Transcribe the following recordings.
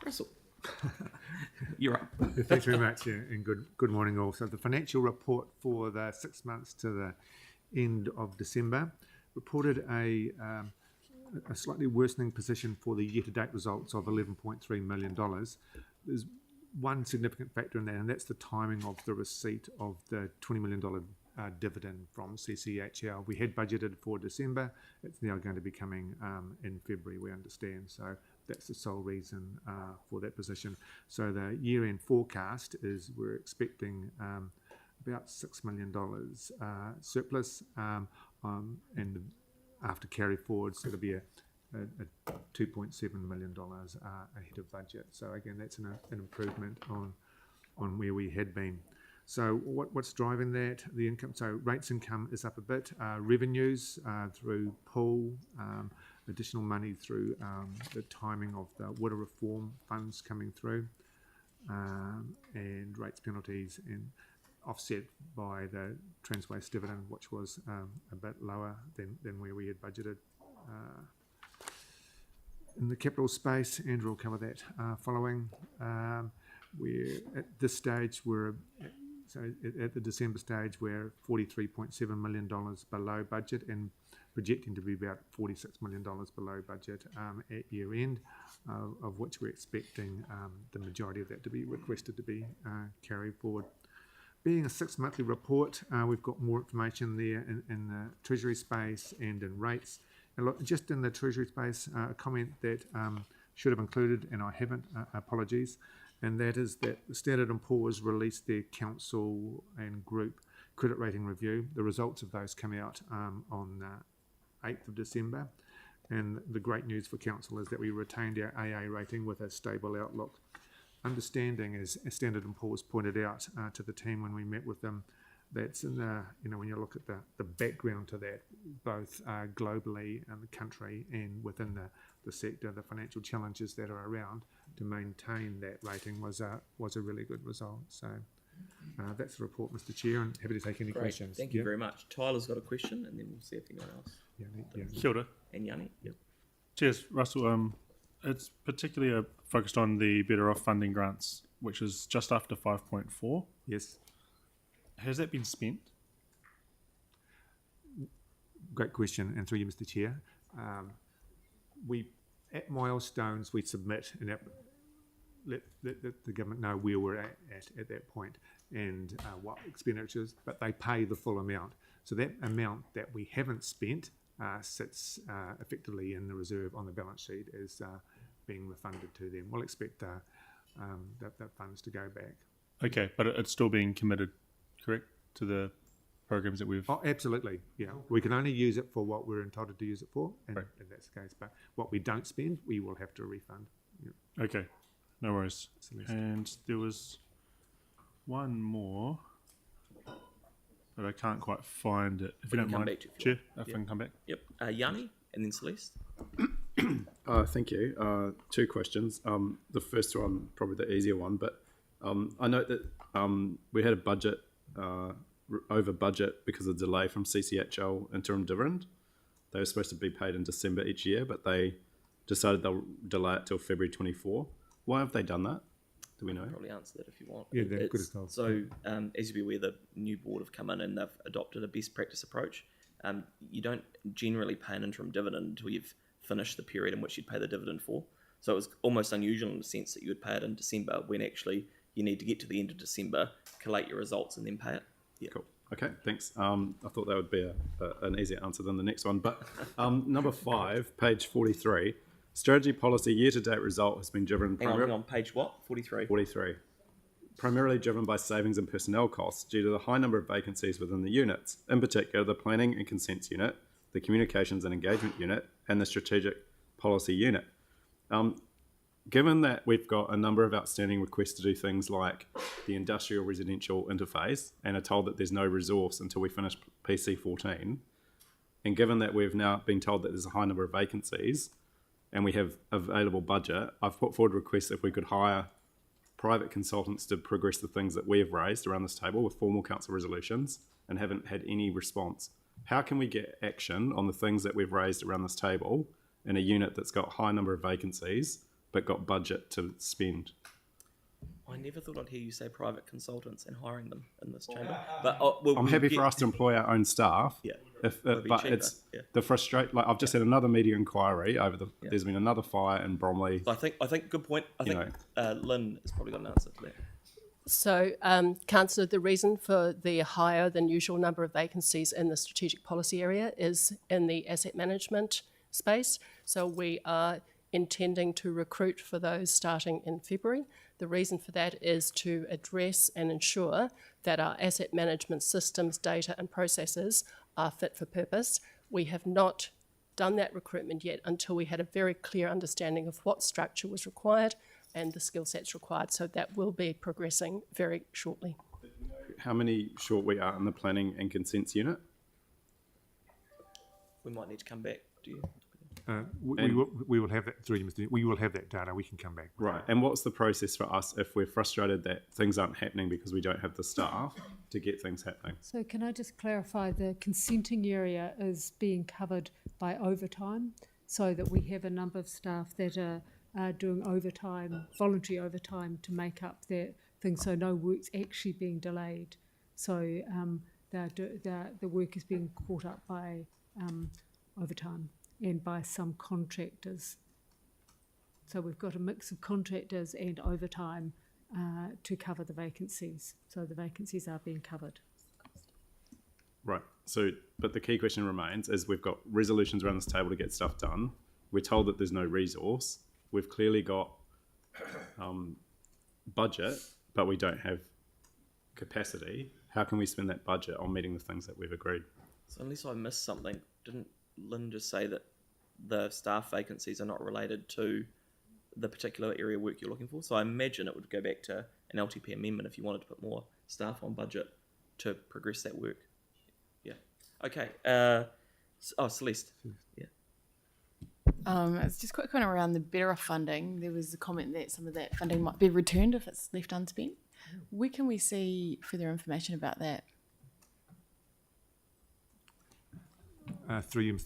Russell. You're up. Thanks very much, and good morning all. So the financial report for the 6 months to the end of December reported a slightly worsening position for the year-to-date results of $11.3 million. There's one significant factor in that, and that's the timing of the receipt of the $20 million dividend from CCHL. We had budgeted for December. It's now going to be coming in February, we understand. So that's the sole reason for that position. So the year-end forecast is we're expecting about $6 million surplus, and after carry forwards, it'll be a $2.7 million ahead of budget. So again, that's an improvement on where we had been. So what's driving that? The income. So rates income is up a bit. Revenues through pool, additional money through the timing of the water reform funds coming through, and rates penalties, and offset by the Transwaste dividend, which was a bit lower than where we had budgeted. In the capital space, Andrew will cover that following. We're at this stage, at the December stage, we're $43.7 million below budget and projecting to be about $46 million below budget at year end, of which we're expecting the majority of that to be requested to be carried forward. Being a 6-monthly report, we've got more information there in the Treasury space and in rates. And look, just in the Treasury space, a comment that should have included, and I haven't, apologies, and that is that the Standard & Poor's released their council and group credit rating review. The results of those come out on 8th of December. And the great news for council is that we retained our AA rating with a stable outlook. Understanding, as Standard & Poor's pointed out to the team when we met with them, that's in the, when you look at the background to that, both globally in the country and within the sector, the financial challenges that are around, to maintain that rating was a really good result. So that's the report, Mr. Chair, and happy to take any questions. Thank you very much. Tyler's got a question, and then we'll see if anyone else. Kia ora. And Yanni. Yep. Cheers, Russell. It's particularly focused on the Better Off funding grants, which is just after 5.4. Yes. Has that been spent? Great question, and through you, Mr. Chair. We, at milestones, we submit and let the government know where we're at that point and what expenditures, but they pay the full amount. So that amount that we haven't spent sits effectively in the reserve on the balance sheet as being refunded to them. We'll expect the funds to go back. Okay, but it's still being committed, correct, to the programs that we've... Oh, absolutely, yeah. We can only use it for what we're entitled to use it for, and that's the case. But what we don't spend, we will have to refund. Yeah. Okay, no worries. And there was one more, but I can't quite find it. If you don't mind, Chair, if I can come back. Yep. Yanni, and then Celeste. Thank you. 2 questions. The first one, probably the easier one, but I note that we had a budget over budget because of delay from CCHL interim dividend. They were supposed to be paid in December each year, but they decided they'll delay it till February 24. Why have they done that? Do we know? I'll probably answer that if you want. Yeah, they're good as well. So, as you'll be aware, the new board have come in and they've adopted a best practice approach. You don't generally pay an interim dividend until you've finished the period in which you'd pay the dividend for. So it was almost unusual in the sense that you would pay it in December when actually you need to get to the end of December, collate your results, and then pay it. Yeah. Cool. Okay, thanks. I thought that would be an easier answer than the next one. But number 5, page 43, strategy policy year-to-date result has been driven... Hang on, page what? 43? 43. Primarily driven by savings and personnel costs due to the high number of vacancies within the units, in particular the Planning and Consents Unit, the Communications and Engagement Unit, and the Strategic Policy Unit. Given that we've got a number of outstanding requests to do things like the industrial residential interface and are told that there's no resource until we finish PC14, and given that we've now been told that there's a high number of vacancies and we have available budget, I've put forward requests if we could hire private consultants to progress the things that we have raised around this table with formal council resolutions and haven't had any response. How can we get action on the things that we've raised around this table in a unit that's got a high number of vacancies but got budget to spend? I never thought I'd hear you say private consultants and hiring them in this chamber. But I'm happy for us to employ our own staff. Yeah, But cheaper, it's the frustrate. Like I've just had another media inquiry over the. Yeah. There's been another fire in Bromley. So I think good point. I think Lynn has probably got an answer to that. So, Councillor, the reason for the higher than usual number of vacancies in the strategic policy area is in the asset management space. So we are intending to recruit for those starting in February. The reason for that is to address and ensure that our asset management systems, data and processes are fit for purpose. We have not done that recruitment yet until we had a very clear understanding of what structure was required and the skill sets required. So that will be progressing very shortly. How many short we are in the planning and consents unit? We might need to come back. Do you? We will have that through you, Mr. We will have that data. We can come back. Right. And what's the process for us if we're frustrated that things aren't happening because we don't have the staff to get things happening? So can I just clarify, the consenting area is being covered by overtime, so that we have a number of staff that are doing overtime, voluntary overtime, to make up their thing, so no work's actually being delayed. So the work is being caught up by overtime and by some contractors. So we've got a mix of contractors and overtime to cover the vacancies. So the vacancies are being covered. Right. So, but the key question remains is we've got resolutions around this table to get stuff done. We're told that there's no resource. We've clearly got budget, but we don't have capacity. How can we spend that budget on meeting the things that we've agreed? So unless I missed something, didn't Lynn just say that the staff vacancies are not related to the particular area of work you're looking for? So I imagine it would go back to an LTP amendment if you wanted to put more staff on budget to progress that work. Yeah. Okay. Celeste. Yeah. It's just quick one around the better funding. There was a comment that some of that funding might be returned if it's left unspent. Where can we see further information about that? Through you,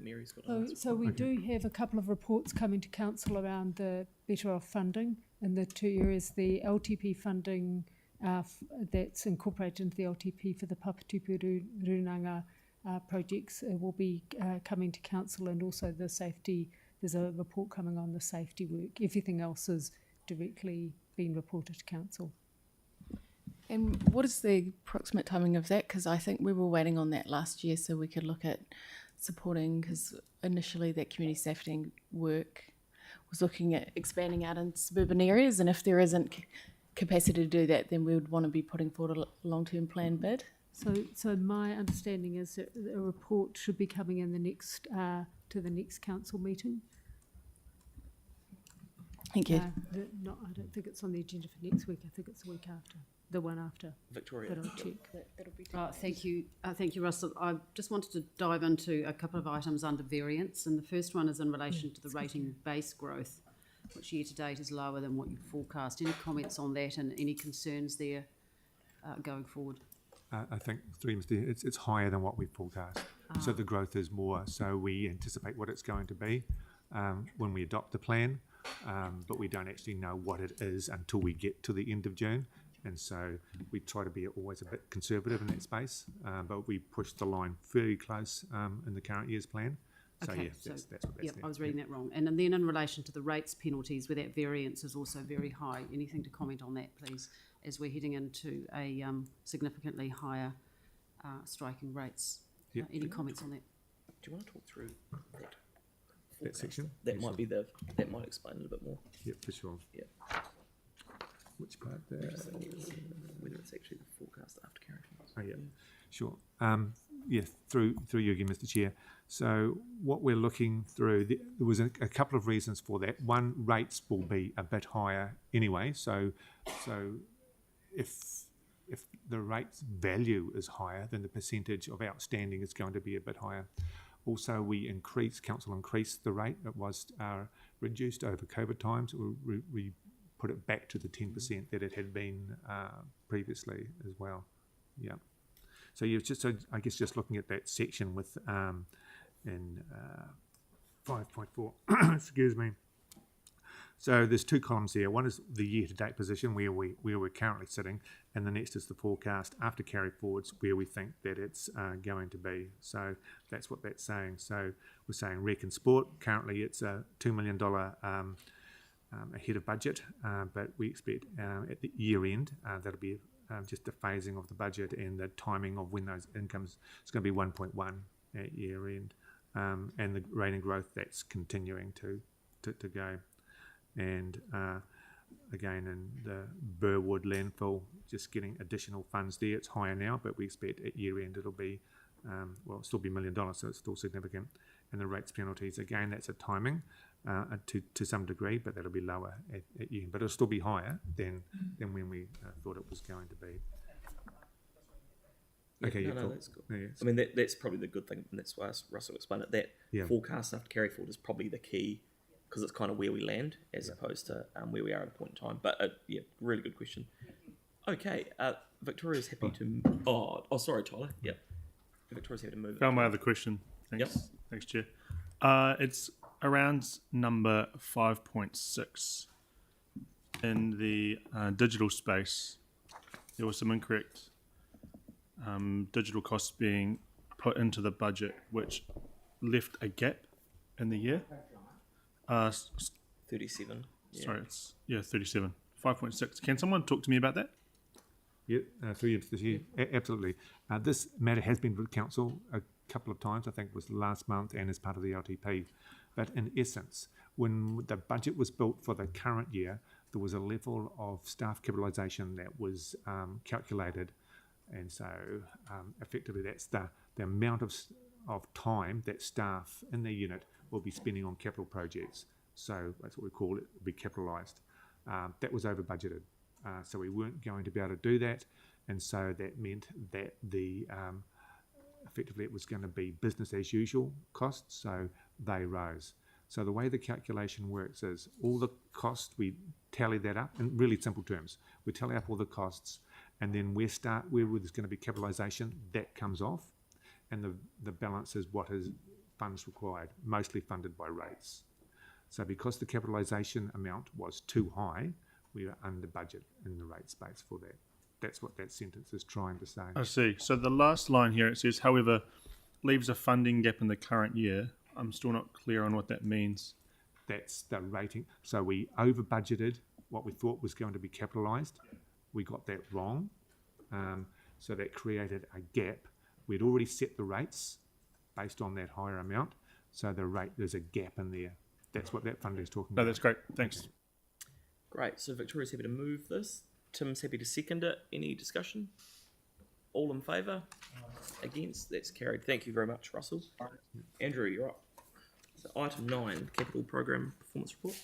Mary's got an answer. So we do have a couple of reports coming to council around the better off funding in the two areas. The LTP funding that's incorporated into the LTP for the Papatupu Runanga projects will be coming to council, and also the safety. There's a report coming on the safety work. Everything else is directly being reported to council. And what is the approximate timing of that? Because I think we were waiting on that last year so we could look at supporting, because initially that community safety work was looking at expanding out in suburban areas, and if there isn't capacity to do that, then we would want to be putting forward a long-term plan bid. So my understanding is that a report should be coming in the next to the next council meeting. Thank you. I don't think it's on the agenda for next week. I think it's the week after, the one after. Victoria. But I'll check. That'll be Thank you, Russell. I just wanted to dive into a couple of items under variance, and the first one is in relation to the rating base growth, which year to date is lower than what you forecast. Any comments on that and any concerns there going forward? I think it's higher than what we forecast. So the growth is more. So we anticipate what it's going to be when we adopt the plan, but we don't actually know what it is until we get to the end of June. And so we try to be always a bit conservative in that space, but we push the line very close in the current year's plan. So Okay, yeah, that's what that's Yep, there. I was reading that wrong. And then in relation to the rates penalties, where that variance is also very high, anything to comment on that, please, as we're heading into a significantly higher striking rates? Yep. Any comments on that? Do you want to talk through That section? That might be that might explain it a bit more. Yep, for sure. Yeah. Which part there? Whether it's actually the forecast after carrying forwards. Oh, yeah, sure. Through you again, Mr. Chair. So what we're looking through, there was a couple of reasons for that. One, rates will be a bit higher anyway. So if the rates value is higher, then the percentage of outstanding is going to be a bit higher. Also, council increased the rate. It was reduced over COVID times. We put it back to the 10% that it had been previously as well. Yeah. So I guess just looking at that section with 5.4. Excuse me. So there's two columns here. One is the year-to-date position where we're currently sitting, and the next is the forecast after carry forwards where we think that it's going to be. So that's what that's saying. So we're saying rec and sport. Currently it's a $2 million ahead of budget, but we expect at the year end that'll be just the phasing of the budget and the timing of when those incomes. It's going to be 1.1 at year end, and the rating growth that's continuing to go. And again, in the Burwood landfill, just getting additional funds there. It's higher now, but we expect at year end it'll be, it'll still be $1 million, so it's still significant. And the rates penalties, again, that's a timing to some degree, but that'll be lower at year end. But it'll still be higher than when we thought it was going to be. Okay, yeah, cool. That's good. Yeah, I mean, that's probably the good thing, and that's why Russell explained it. That forecast after carry forward is probably the key, because it's kind of where we land as opposed to where we are at a point in time. But yeah, really good question. Okay, Victoria's happy to. Oh, sorry, Tyler. Yep, Victoria's happy to move. Found my other question. Thanks. Yep. Thanks, Chair. It's around number 5.6 in the digital space. There was some incorrect digital costs being put into the budget, which left a gap in the year. 37. Yeah. Sorry, it's 37. 5.6. Can someone talk to me about that? Yeah, 3 years this year. Absolutely. This matter has been with council a couple of times. I think it was last month and as part of the LTP. But in essence, when the budget was built for the current year, there was a level of staff capitalisation that was calculated, and so effectively that's the amount of time that staff in the unit will be spending on capital projects. So that's what we call it, will be capitalised. That was over budgeted. So we weren't going to be able to do that. And so that meant that effectively it was going to be business as usual costs. So they rose. So the way the calculation works is all the costs, we tally that up in really simple terms. We tally up all the costs, and then where there's going to be capitalisation, that comes off. And the balance is what is funds required, mostly funded by rates. So because the capitalisation amount was too high, we are under budget in the rate space for that. That's what that sentence is trying to say. I see. So the last line here, it says, however, leaves a funding gap in the current year. I'm still not clear on what that means. That's the rating. So we over budgeted what we thought was going to be capitalised. We got that wrong. So that created a gap. We'd already set the rates based on that higher amount. So there's a gap in there. That's what that funding is talking about. No, that's great. Thanks. Great. So Victoria's happy to move this. Tim's happy to second it. Any discussion? All in favour? Against? That's carried. Thank you very much, Russell. Andrew, you're up. So item 9, Capital Program Performance Report.